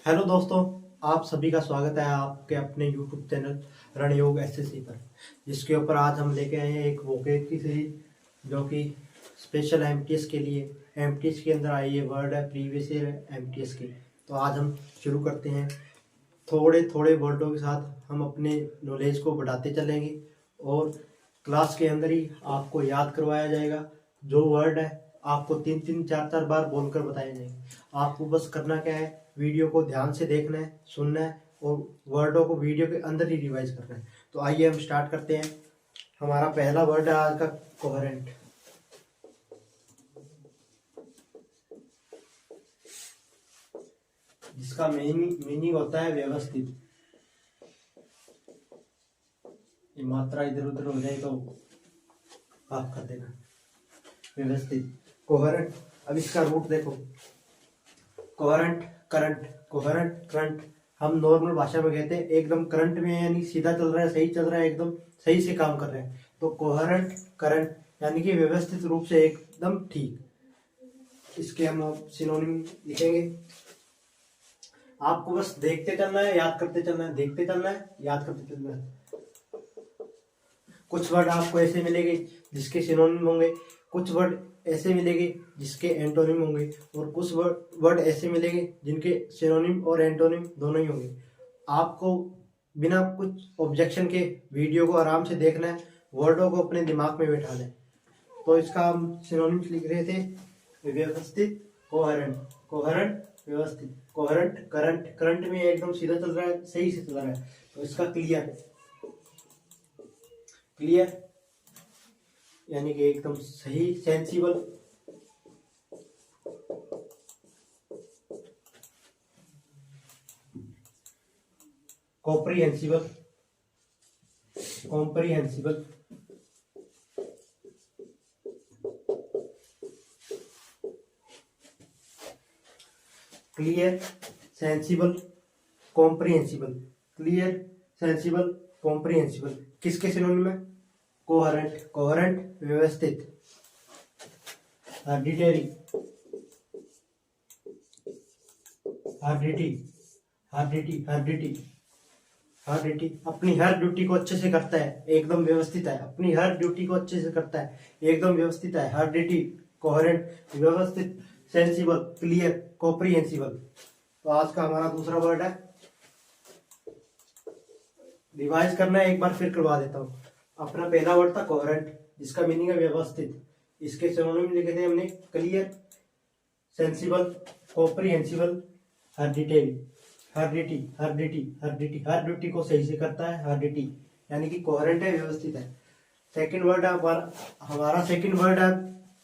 Hello दोस्तों, आप सभी का स्वागत है आपके अपने यूट्यूब चैनल रणयोग एसएससी पर, जिसके ऊपर आज हम लेके आए हैं एक वोकेब की सीरीज जो कि स्पेशल एमटीएस के लिए एमटीएस के अंदर आई ये वर्ड है प्रीवियस ईयर एमटीएस की। तो आज हम शुरू करते हैं। थोड़े थोड़े वर्डों के साथ हम अपने नॉलेज को बढ़ाते चलेंगे और क्लास के अंदर ही आपको याद करवाया जाएगा। जो वर्ड है आपको 3-3 4-4 बार बोलकर बताए जाएंगे। आपको बस करना क्या है, वीडियो को ध्यान से देखना है, सुनना है और वर्डों को वीडियो के अंदर ही रिवाइज करना है। तो आइए हम स्टार्ट करते हैं। हमारा पहला वर्ड है आज का कोहेरेंट। जिसका मीनिंग होता है व्यवस्थित। ये मात्रा इधर उधर हो जाए तो आप कर देना। व्यवस्थित कोहेरेंट। अब इसका रूट देखो, कोहेरेंट करंट। कोहेरेंट करंट हम नॉर्मल भाषा में कहते हैं एकदम करंट में, यानी सीधा चल रहा है, सही चल रहा है, एकदम सही से काम कर रहे हैं। तो कोहेरेंट करंट यानी कि व्यवस्थित रूप से एकदम ठीक। इसके हम सिनोनिम लिखेंगे। आपको बस देखते चलना है, याद करते चलना है, देखते चलना है, याद करते चलना है। कुछ वर्ड आपको ऐसे मिलेंगे जिसके सिनोनिम होंगे, कुछ वर्ड ऐसे मिलेंगे जिसके एंटोनिम होंगे, और कुछ वर्ड ऐसे मिलेंगे जिनके सिनोनिम और एंटोनिम दोनों ही होंगे। आपको बिना कुछ ऑब्जेक्शन के वीडियो को आराम से देखना है, वर्डों को अपने दिमाग में बैठाना है। तो इसका हम सिनोनिम लिख रहे थे, व्यवस्थित, कोहेरेंट। कोहेरेंट व्यवस्थित, कोहेरेंट करंट। करंट में एकदम सीधा चल रहा है, सही से चल रहा है। तो इसका क्लियर। क्लियर यानी कि एकदम सही, sensible. Comprehensible. Comprehensible. Clear, sensible, comprehensible. Clear, sensible, comprehensible किसके सिनोनिम है? कोहेरेंट। कोहेरेंट व्यवस्थित। Arbitrary. Arbitrary. Arbitrary. Arbitrary. Arbitrary अपनी हर ड्यूटी को अच्छे से करता है, एकदम व्यवस्थित है। अपनी हर ड्यूटी को अच्छे से करता है, एकदम व्यवस्थित है। आर्बिट्री, कोहेरेंट, व्यवस्थित, सेंसिबल, क्लियर, कॉम्प्रिहेंसिबल। तो आज का हमारा दूसरा वर्ड है। रिवाइज करना है, एक बार फिर करवा देता हूँ। अपना पहला वर्ड था कोहेरेंट, जिसका मीनिंग है व्यवस्थित। इसके सिनोनिम लिखे थे हमने, clear, sensible, comprehensible, arbitrary. हार्डिटी। हार्डिटी। हार्डिटी her duty को सही से करता है। हार्डिटी यानी कि कोहेरेंट है, व्यवस्थित है। सेकंड वर्ड है हमारा सेकंड वर्ड है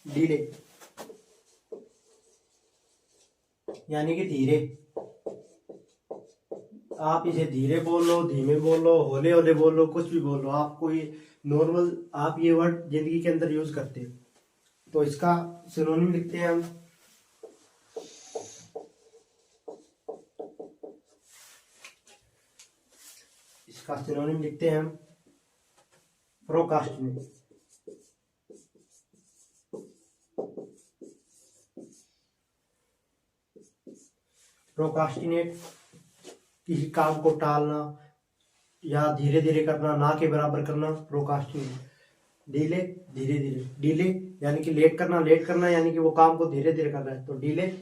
डीले, यानी कि धीरे। आप इसे धीरे बोल लो, धीमे बोल लो, होले होले बोल लो, कुछ भी बोल लो, आपको ये नॉर्मल, आप ये वर्ड जिंदगी के अंदर यूज करते हो। तो इसका सिनोनिम लिखते हैं हम। इसका सिनोनिम लिखते हैं हम प्रोकास्टिनेट। प्रोकास्टिनेट किसी काम को टालना या धीरे धीरे करना, ना के बराबर करना, प्रोकास्टिनेट। डिले, धीरे धीरे। डिले यानी कि लेट करना, लेट करना यानी कि वो काम को धीरे धीरे करना है। तो डिले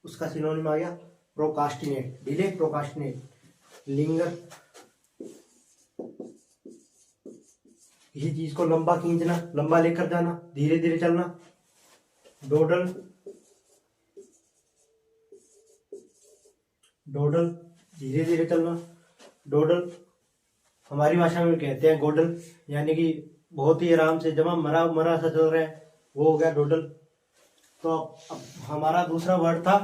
उसका सिनोनिम आ गया प्रोकास्टिनेट। Delay, procrastinate. लिंगर किसी चीज को लंबा खींचना, लंबा लेकर जाना, धीरे धीरे चलना। डोडल, डोडल धीरे धीरे चलना। डोडल हमारी भाषा में कहते हैं गोडल, यानी कि बहुत ही आराम से, जमा मरा मरा सा चल रहा है, वो हो गया डोडल। तो अब हमारा दूसरा वर्ड था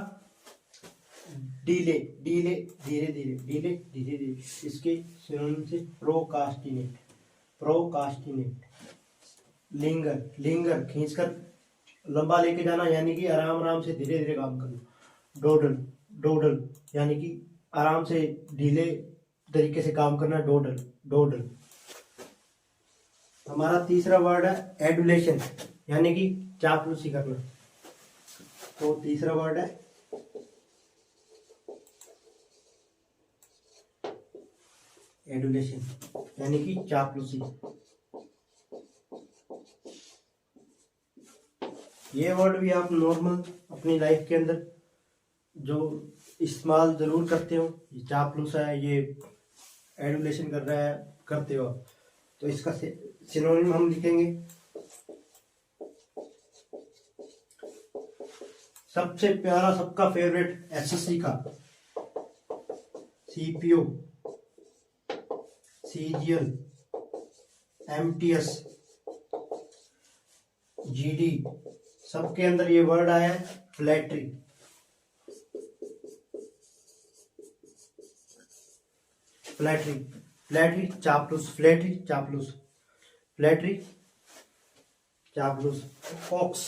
डीले। डीले धीरे धीरे, डीले धीरे धीरे। इसके सिनोनिम से प्रोकास्टिनेट। प्रोकास्टिनेट। लिंगर, लिंगर खींचकर लंबा लेके जाना, यानी कि आराम आराम से धीरे धीरे काम करना। डोडल, डोडल यानी कि आराम से ढीले तरीके से काम करना। डोडल, डोडल। हमारा तीसरा वर्ड है एडुलेशन, यानी कि चापलूसी करना। तो तीसरा वर्ड है एडुलेशन यानी कि चापलूसी। ये वर्ड भी आप नॉर्मल अपनी लाइफ के अंदर जो इस्तेमाल जरूर करते हो। ये चापलूस है, ये एडुलेशन कर रहा है, करते हो। तो इसका सिनोनिम हम लिखेंगे। सबसे प्यारा, सबका फेवरेट एसएससी का, सीपीओ, सीजीएल, एमटीएस, जीडी, सबके अंदर ये वर्ड आया है फ्लैटरी। फ्लैटरी, फ्लैटरी चापलूस, फ्लैटरी चापलूस, फ्लैटरी चापलूस। कॉक्स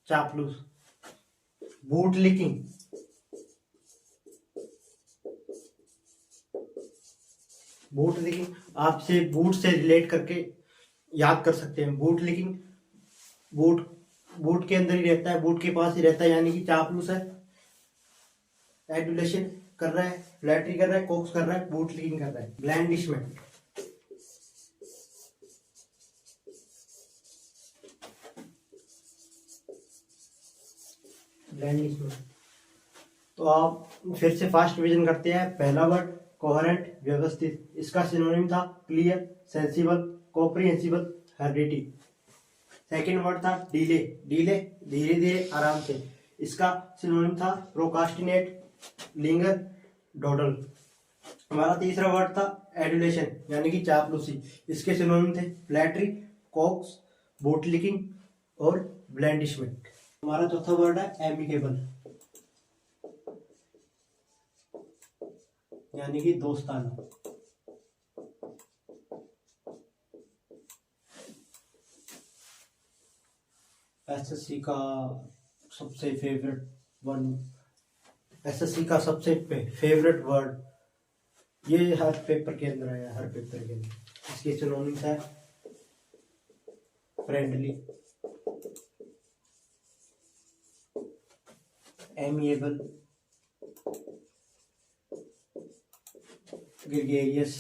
चापलूस। बूट लिकिंग, बूट लिकिंग आपसे बूट से रिलेट करके याद कर सकते हैं। बूट लिकिंग, बूट बूट के अंदर ही रहता है, बूट के पास ही रहता है, यानी कि चापलूस है, एडुलेशन कर रहा है, फ्लैटरी कर रहा है, कॉक्स कर रहा है, बूट लिकिंग कर रहा है। ब्लैंडिशमेंट, ब्लैंडिशमेंट। तो आप फिर से फास्ट रिवीजन करते हैं। पहला वर्ड कोहेरेंट, व्यवस्थित, इसका सिनोनिम था clear, sensible, comprehensible, heredity. Second word था डिले, डिले धीरे धीरे आराम से, इसका सिनोनिम था प्रोकास्टिनेट, लिंगर, डोडल। हमारा तीसरा वर्ड था एडुलेशन यानी कि चापलूसी, इसके सिनोनिम थे फ्लैटरी, कॉक्स, बूट लिकिंग और ब्लैंडिशमेंट। हमारा चौथा वर्ड है एमिकेबल यानी कि दोस्ताना। एसएससी का सबसे फेवरेट वर्ड, एसएससी का सबसे फेवरेट वर्ड, ये हर पेपर के अंदर आया, हर पेपर के अंदर। इसके सिनोनिम्स है friendly, amiable, gregarious,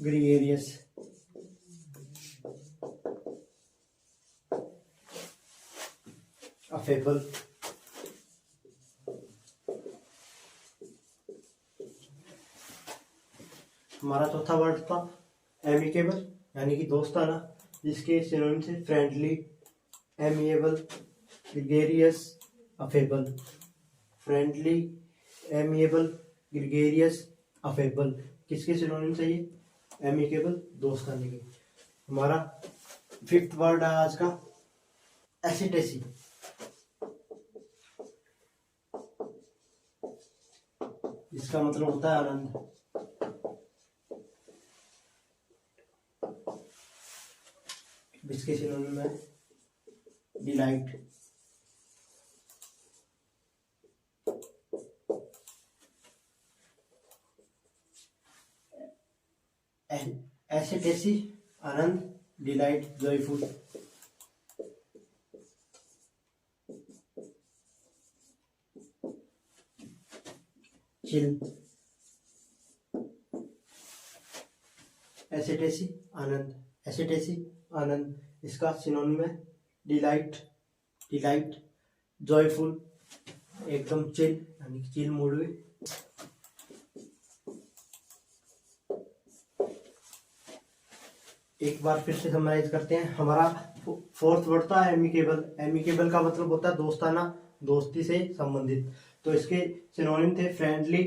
gregarious, affable, हमारा चौथा वर्ड था एमिकेबल यानी कि दोस्ताना, जिसके सिनोनिम थे friendly, amiable, gregarious, affable. Friendly, amiable, gregarious, affable, किसके सिनोनिम से ये? एमिकेबल, दोस्ताने के। हमारा फिफ्थ वर्ड है आज का एसिटेसी, इसका मतलब होता है आनंद। इसके सिनोनिम है डिलाइट, एसिटेसी, आनंद, डिलाइट, जॉयफुल। चिल, एसिटेसी, आनंद, एसिटेसी, आनंद, इसका सिनोनिम है डिलाइट, डिलाइट, जॉयफुल, एकदम चिल यानी कि चिल मूड में। एक बार फिर से समराइज करते हैं। हमारा फोर्थ वर्ड था एमिकेबल, एमिकेबल का मतलब होता है दोस्ताना, दोस्ती से संबंधित। तो इसके सिनोनिम थे friendly,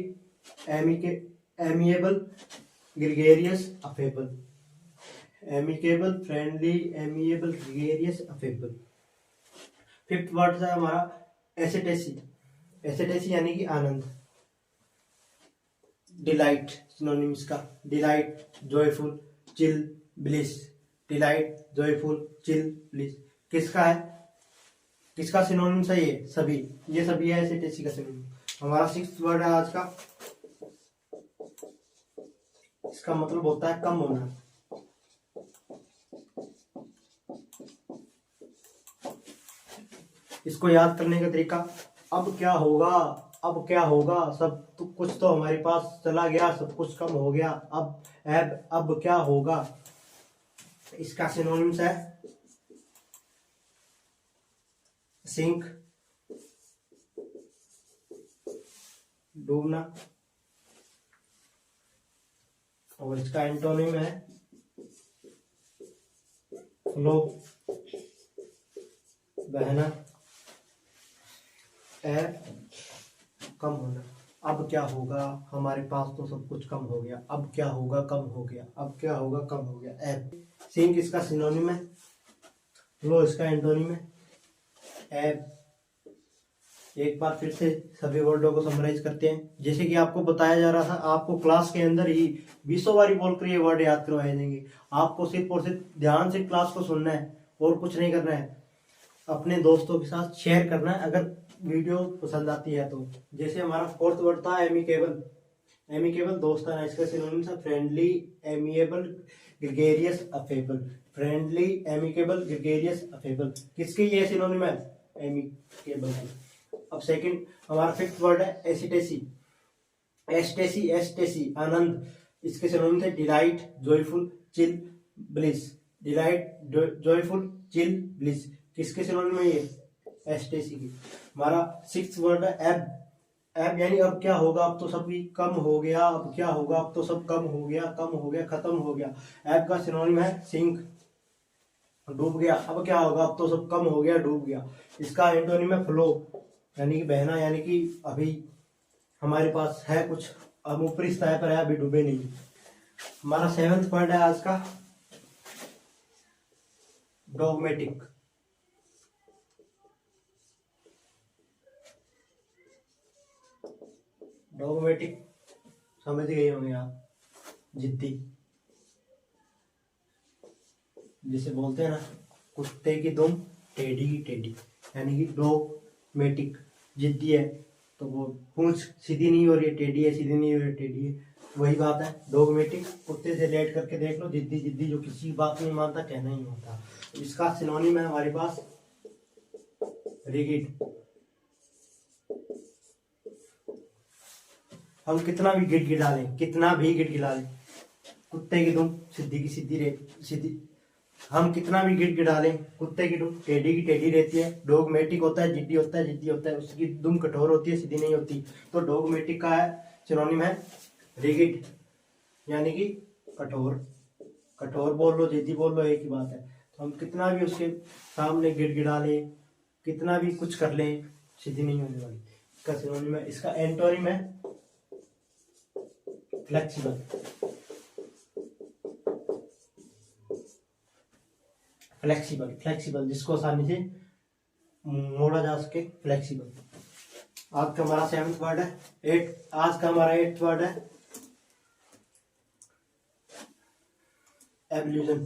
amiable, gregarious, affable. Amicable, friendly, amiable, gregarious, affable. Fifth word है हमारा एसिटेसी, एसिटेसी यानी कि आनंद, डिलाइट, सिनोनिम इसका delight, joyful, chill, bliss. Delight, joyful, chill, bliss, किसका है, किसका सिनोनिम है? ये सभी, ये सभी है एसिटेसी का सिनोनिम। हमारा सिक्स्थ वर्ड है आज का इसका मतलब होता है कम होना। इसको याद करने का तरीका, अब क्या होगा, अब क्या होगा, सब तो कुछ तो हमारे पास चला गया, सब कुछ कम हो गया, अब क्या होगा। इसका सिनोनिम्स है सिंक, डूबना, और इसका एंटोनिम है फ्लो, बहना, कम होना। अब क्या होगा, हमारे पास तो सब कुछ कम हो गया, अब क्या होगा, कम हो गया, अब क्या होगा, कम हो गया। सिंक इसका सिनोनिम है, फ्लो इसका एंटोनिम है। एक बार फिर से सभी वर्डों को समराइज करते हैं। जैसे कि आपको बताया जा रहा था, आपको क्लास के अंदर ही 20 बारी बोलकर ये वर्ड याद करवाए जाएंगे। आपको सिर्फ और सिर्फ ध्यान से क्लास को सुनना है और कुछ नहीं करना है। अपने दोस्तों के साथ शेयर करना है अगर वीडियो पसंद आती है तो। जैसे हमारा फोर्थ वर्ड था एमिकेबल, एमिकेबल दोस्ताना, इसका सिनोनिम था friendly, amiable, gregarious, affable. Friendly, amicable, gregarious, affable, किसके ये सिनोनिम है, एमिकेबल। अब सेकंड हमारा फिफ्थ वर्ड है एसिटेसी, एस्टेसी, एस्टेसी आनंद, इसके सिनोनिम थे delight, joyful, chill, bliss. Delight, joyful, chill, bliss, किसके सिनोनिम है ये, एस्टेसी की। हमारा सिक्स्थ वर्ड है एब, एब यानी अब क्या होगा, अब तो सब कम हो गया, अब क्या होगा, अब तो सब कम हो गया, कम हो गया, खत्म हो गया। एब का सिनोनिम है सिंक, डूब गया, अब क्या होगा, अब तो सब कम हो गया, डूब गया। इसका एंटोनिम है फ्लो, यानी कि बहना, यानी कि अभी हमारे पास है कुछ, अब ऊपरी सतह पर है, अभी डूबे नहीं। हमारा सेवेंथ वर्ड है आज का डॉगमेटिक, डॉगमेटिक समझ गए होंगे आप, जिद्दी, जिसे बोलते हैं ना कुत्ते की दुम टेढ़ी की टेढ़ी, यानी कि डॉगमेटिक, जिद्दी है तो वो पूंछ सीधी नहीं हो रही है, टेढ़ी है, सीधी नहीं हो रही है, टेढ़ी है, वही बात है डॉगमेटिक। कुत्ते से रिलेट करके देख लो, जिद्दी, जिद्दी जो किसी बात नहीं मानता, कहना ही होता। इसका सिनोनिम है हमारे पास रिगिड। हम कितना भी गिड़गिड़ा लें, कितना भी गिड़गिड़ा लें, कुत्ते की दुम सीधी की सीधी सीधी, हम कितना भी गिड़गिड़ा लें, कुत्ते की दुम टेढ़ी की टेढ़ी रहती है। डॉगमेटिक होता है, जिद्दी होता है, जिद्दी होता है, उसकी दुम कठोर होती है, सीधी नहीं होती। तो डॉगमेटिक का है सिनोनिम है रिगिड, यानी कि कठोर। कठोर बोल लो, जिद्दी बोल लो, एक ही बात है। तो हम कितना भी उसके सामने गिड़गिड़ा लें, कितना भी कुछ कर लें, सीधी नहीं होने वाली। इसका सिनोनिम है, इसका एंटोनिम है फ्लेक्सिबल, फ्लेक्सिबल, फ्लेक्सिबल जिसको आसानी से मोड़ा जा सके, फ्लेक्सिबल। आज का हमारा सेवंथ वर्ड है आज का हमारा एट्थ वर्ड है एवोल्यूशन।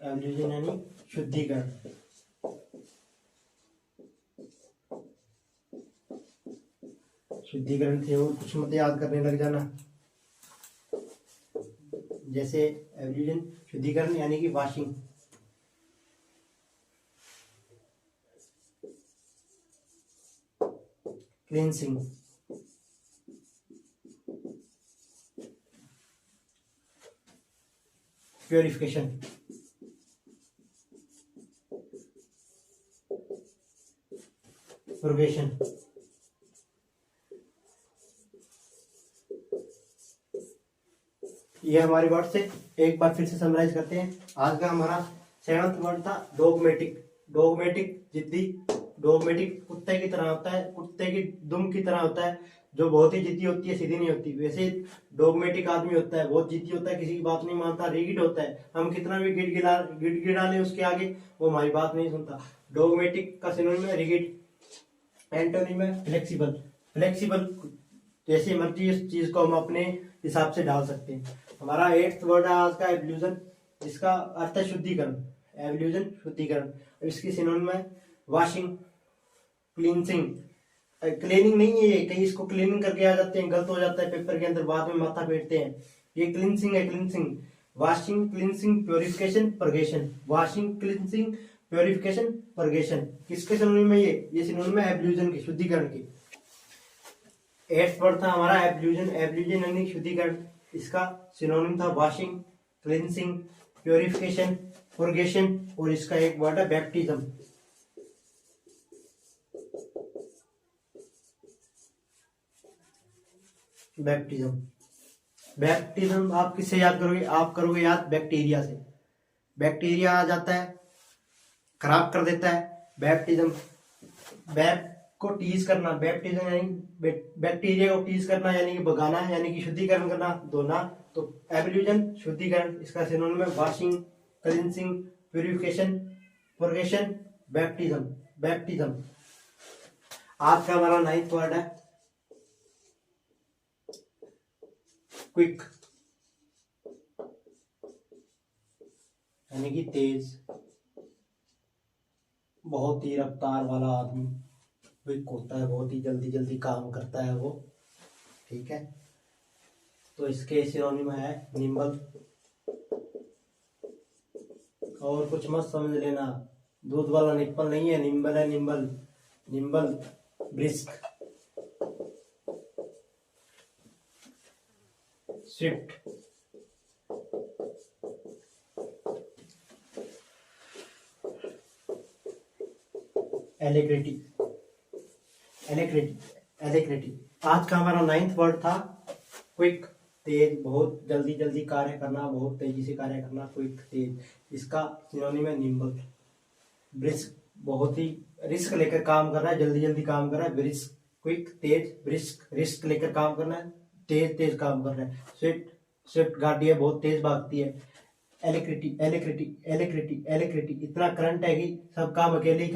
एवोल्यूशन यानी शुद्धिकरण। शुद्धिकरण थे और कुछ मत याद करने लग जाना। जैसे एवोल्यूशन, शुद्धिकरण यानी कि वॉशिंग, क्लींसिंग, प्योरिफिकेशन, प्रोगेशन। ये हमारे वर्ड से एक बार फिर से समराइज करते हैं। आज का हमारा सेवंथ वर्ड था डॉगमेटिक। डॉगमेटिक जिद्दी, डॉगमेटिक कुत्ते की तरह होता है, कुत्ते की दुम की तरह होता है, जो बहुत ही जिद्दी होती है, सीधी नहीं होती। वैसे डॉगमेटिक आदमी होता है, बहुत जिद्दी होता है, किसी की बात नहीं मानता, रिगिड होता है। हम कितना भी गिड़गिड़ा ले उसके आगे, वो हमारी बात नहीं सुनता। डॉगमेटिक का सिनोनिम है रिगिड। एंटोनिम है फ्लेक्सिबल। फ्लेक्सिबल जैसे मर्जी इस चीज को हम अपने हिसाब से डाल सकते हैं। हमारा एट्थ वर्ड है आज का एवोल्यूशन, जिसका अर्थ है शुद्धिकरण। एवोल्यूशन शुद्धिकरण। इसकी सिनोनिम है वॉशिंग, क्लींसिंग, क्लीनिंग नहीं है ये, कहीं इसको क्लीनिंग करके आ जाते हैं, गलत हो जाता है पेपर के अंदर, बाद में माथा फेरते हैं। ये क्लिनसिंग है, cleansing, washing, cleansing, purification, purgation, washing, cleansing, purification, purgation. किसके सिनोनिम है ये सिनोनिम है एब्ल्यूजन की, शुद्धिकरण की। 8th वर्ड था हमारा एब्ल्यूजन, एब्ल्यूजन यानी शुद्धिकरण। इसका सिनोनिम था वॉशिंग, क्लिनसिंग, प्योरिफिकेशन, परगेशन, और इसका एक वर्ड है बैप्टिज्म। बैप्टिज्म, बैप्टिज्म आप किससे याद करोगे? आप करोगे याद बैक्टीरिया से। बैक्टीरिया आ जाता है, खराब कर देता है। बैप्टिज्म, बैप को टीज करना, बैप्टिज्म यानी बैक्टीरिया को टीज करना, यानी कि भगाना, यानी कि शुद्धिकरण करना, धोना। तो एब्ल्यूजन शुद्धिकरण, इसका सिनोनिम है washing, cleansing, purification, purgation, baptism. Baptism. आज का हमारा 9th वर्ड है क्विक, यानी कि तेज, बहुत ही रफ्तार वाला आदमी क्विक होता है, बहुत ही जल्दी जल्दी काम करता है वो। ठीक है, तो इसके सिनोनिम है निम्बल। और कुछ मत समझ लेना, दूध वाला निप्पल नहीं है, निम्बल है, निम्बल, निम्बल, ब्रिस्क, स्विफ्ट, एलेक्रिटी, एलेक्रिटी, एलेक्रिटी। आज का हमारा 9th वर्ड था क्विक, तेज, बहुत जल्दी जल्दी कार्य करना, बहुत तेजी से कार्य करना, क्विक, तेज। इसका सिनोनिम है निम्बल। ब्रिस्क, बहुत ही रिस्क लेकर काम कर रहा है, जल्दी जल्दी काम कर रहा है, ब्रिस्क, क्विक, तेज, ब्रिस्क, रिस्क लेकर काम करना है, तेज तेज काम कर रहा है। स्विफ्ट, स्विफ्ट गाड़ी है, बहुत तेज भागती है। एलेक्ट्रिटी, एलेक्ट्रिटी, एलेक्ट्रिटी, एलेक्ट्रिटी, इतना करंट है कि सब काम अकेले ही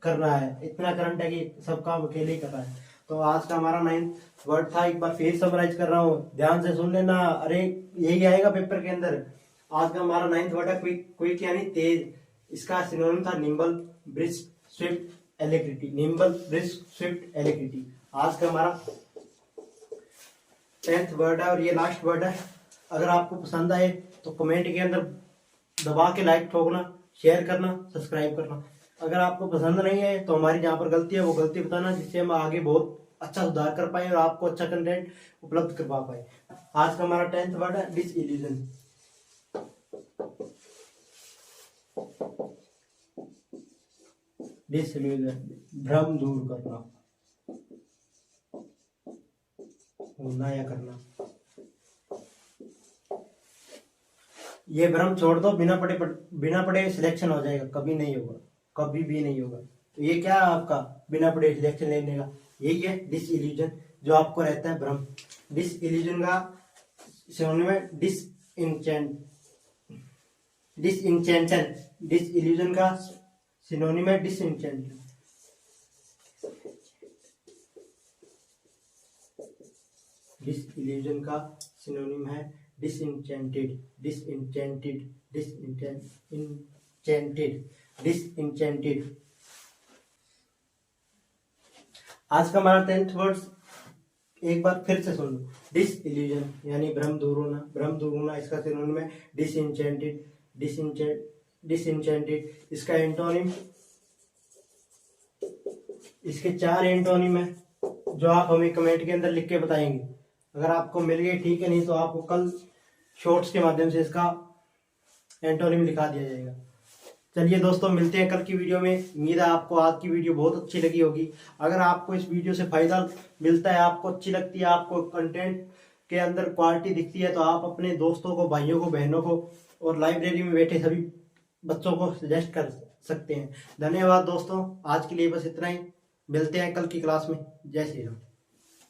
कर रहा है, इतना करंट है कि सब काम अकेले ही कर रहा है। तो आज का हमारा 9th वर्ड था, एक बार फिर समराइज कर रहा हूँ, ध्यान से सुन लेना, अरे यही आएगा पेपर के अंदर। आज का हमारा 9th वर्ड है क्विक, क्विक यानी तेज। इसका सिनोनिम था nimble, brisk, swift, alacrity. Nimble, brisk, swift, alacrity. आज का हमारा 10th वर्ड है और ये लास्ट वर्ड है। अगर आपको पसंद आए तो कमेंट के अंदर दबा के लाइक ठोकना, शेयर करना, सब्सक्राइब करना। अगर आपको पसंद नहीं है तो हमारी जहाँ पर गलती है वो गलती बताना, जिससे हम आगे बहुत अच्छा सुधार कर पाए और आपको अच्छा कंटेंट उपलब्ध करवा पाए। आज का हमारा 10th वर्ड है डिसइल्यूजन। डिसइल्यूजन, भ्रम दूर करना, होना या करना। ये भ्रम छोड़ दो, बिना पढ़े सिलेक्शन हो जाएगा, कभी नहीं होगा, कभी भी नहीं होगा। तो ये क्या है आपका बिना पढ़े सिलेक्शन लेने का, यही है डिसइल्यूजन, जो आपको रहता है भ्रम। डिसइल्यूजन का सिनोनिम है डिसइंटेंशन। डिसइल्यूजन का सिनोनिम है डिसइंटेंशन। डिसइल्यूजन का सिनोनिम है डिसइंटेंटेड, डिसइंटेंटेड, डिसइंटेंटेड, डिसइंटेंटेड। आज का हमारा 10th वर्ड एक बार फिर से सुन लो, डिसइल्यूजन यानी भ्रम दूर होना, भ्रम दूर होना। इसका सिनोनिम है डिसइंटेंटेड, डिसइंटेंटेड। इसका एंटोनिम, इसके 4 एंटोनिम है जो आप हमें कमेंट के अंदर लिख के बताएंगे। अगर आपको मिल गए ठीक है, नहीं तो आपको कल शॉर्ट्स के माध्यम से इसका एंटोनिम लिखा दिया जाएगा। चलिए दोस्तों, मिलते हैं कल की वीडियो में। उम्मीद है आपको आज की वीडियो बहुत अच्छी लगी होगी। अगर आपको इस वीडियो से फायदा मिलता है, आपको अच्छी लगती है, आपको कंटेंट के अंदर क्वालिटी दिखती है, तो आप अपने दोस्तों को, भाइयों को, बहनों को और लाइब्रेरी में बैठे सभी बच्चों को सजेस्ट कर सकते हैं। धन्यवाद दोस्तों, आज के लिए बस इतना ही। मिलते हैं कल की क्लास में। जय श्री राम।